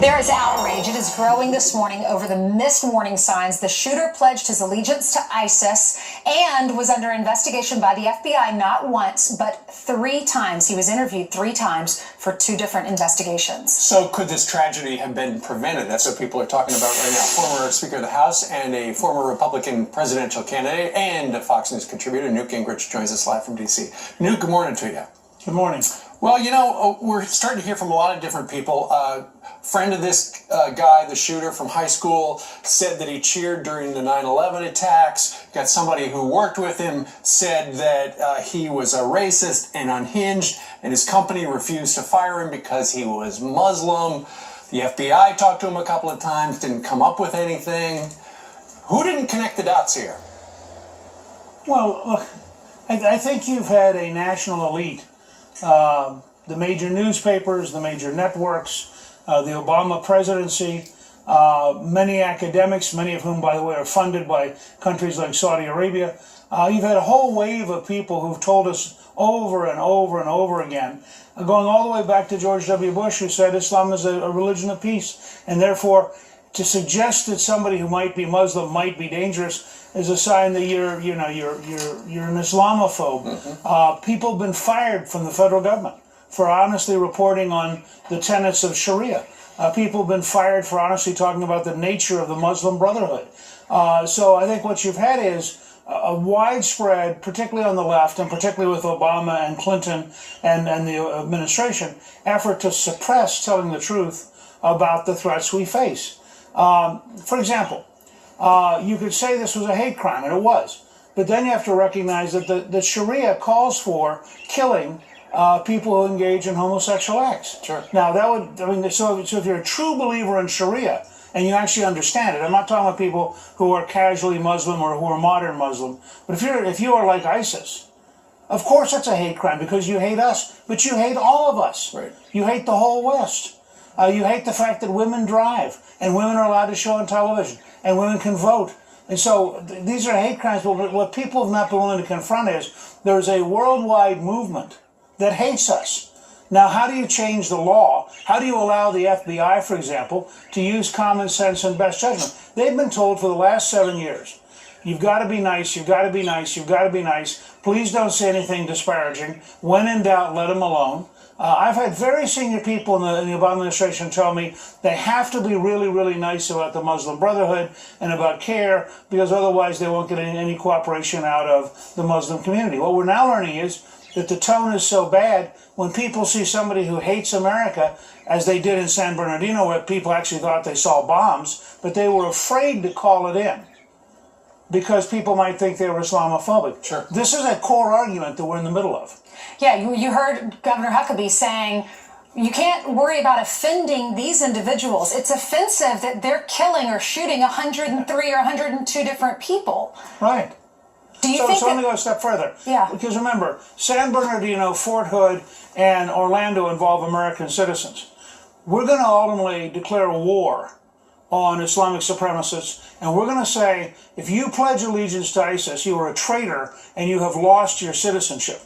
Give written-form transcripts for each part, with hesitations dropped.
There is outrage. It is growing this morning over the missed warning signs. The shooter pledged his allegiance to ISIS and was under investigation by the FBI not once, but 3 times. He was interviewed 3 times for 2 different investigations. So could this tragedy have been prevented? That's what people are talking about right now. Former Speaker of the House and a former Republican presidential candidate and a Fox News contributor, Newt Gingrich, joins us live from D.C. Newt, good morning to you. Good morning. Well, you know, we're starting to hear from a lot of different people. Friend of this guy, the shooter from high school, said that he cheered during the 9/11 attacks. Got somebody who worked with him said that he was a racist and unhinged, and his company refused to fire him because he was Muslim. The FBI talked to him a couple of times, didn't come up with anything. Who didn't connect the dots here? Well, look, I think you've had a national elite. The major newspapers, the major networks, the Obama presidency, many academics, many of whom, by the way, are funded by countries like Saudi Arabia. You've had a whole wave of people who've told us over and over and over again, going all the way back to George W. Bush, who said Islam is a religion of peace, and therefore to suggest that somebody who might be Muslim might be dangerous is a sign that you're an Islamophobe. Mm-hmm. People have been fired from the federal government for honestly reporting on the tenets of Sharia. People have been fired for honestly talking about the nature of the Muslim Brotherhood. So I think what you've had is a widespread, particularly on the left, and particularly with Obama and Clinton and the administration, effort to suppress telling the truth about the threats we face. For example, you could say this was a hate crime, and it was. But then you have to recognize that the Sharia calls for killing people who engage in homosexual acts. Sure. Now, that would, I mean, so if you're a true believer in Sharia, and you actually understand it, I'm not talking about people who are casually Muslim or who are modern Muslim, but if you are like ISIS, of course it's a hate crime because you hate us, but you hate all of us. Right. You hate the whole West. You hate the fact that women drive, and women are allowed to show on television, and women can vote. And so these are hate crimes, but what people have not been willing to confront is there's a worldwide movement that hates us. Now, how do you change the law? How do you allow the FBI, for example, to use common sense and best judgment? They've been told for the last 7 years, you've got to be nice, you've got to be nice, you've got to be nice. Please don't say anything disparaging. When in doubt, let them alone. I've had very senior people in the Obama administration tell me they have to be really, really nice about the Muslim Brotherhood and about CARE because otherwise they won't get any cooperation out of the Muslim community. What we're now learning is that the tone is so bad when people see somebody who hates America, as they did in San Bernardino, where people actually thought they saw bombs, but they were afraid to call it in because people might think they were Islamophobic. Sure. This is a core argument that we're in the middle of. Yeah, you heard Governor Huckabee saying you can't worry about offending these individuals. It's offensive that they're killing or shooting 103 or 102 different people. Right. Do you think so let me go a step further. Yeah. Because remember, San Bernardino, Fort Hood, and Orlando involve American citizens. We're going to ultimately declare a war on Islamic supremacists, and we're going to say, if you pledge allegiance to ISIS, you are a traitor and you have lost your citizenship.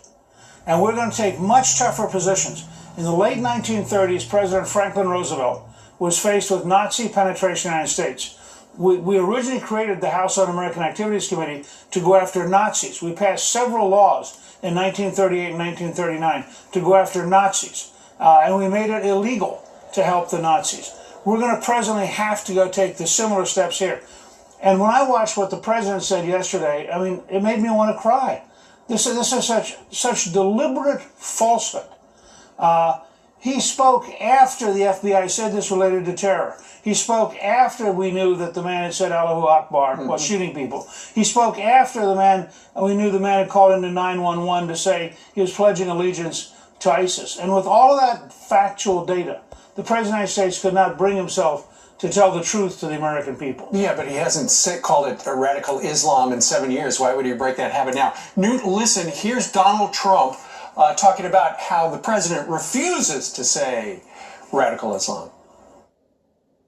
And we're going to take much tougher positions. In the late 1930s, President Franklin Roosevelt was faced with Nazi penetration in the United States. We originally created the House Un-American Activities Committee to go after Nazis. We passed several laws in 1938 and 1939 to go after Nazis. And we made it illegal to help the Nazis. We're going to presently have to go take the similar steps here. And when I watched what the president said yesterday, I mean, it made me want to cry. This is such deliberate falsehood. He spoke after the FBI said this related to terror. He spoke after we knew that the man had said Allahu Akbar while shooting people. He spoke after we knew the man had called into 911 to say he was pledging allegiance to ISIS. And with all of that factual data, the President of the United States could not bring himself to tell the truth to the American people. Yeah, but he hasn't called it a radical Islam in 7 years. Why would he break that habit now? Newt, listen, here's Donald Trump talking about how the president refuses to say radical Islam.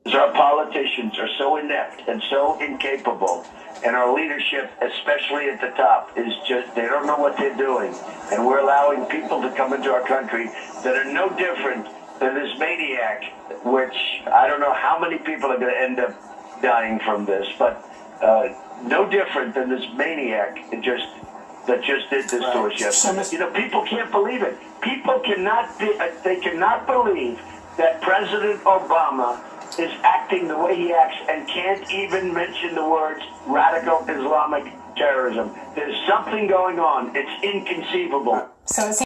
Our politicians are so inept and so incapable, and our leadership, especially at the top, is just, they don't know what they're doing. And we're allowing people to come into our country that are no different than this maniac, which I don't know how many people are going to end up dying from this, but no different than this maniac that just did this to us yesterday. You know, people can't believe it. People cannot they cannot believe that President Obama is acting the way he acts and can't even mention the words radical Islamic terrorism. There's something going on. It's inconceivable. So it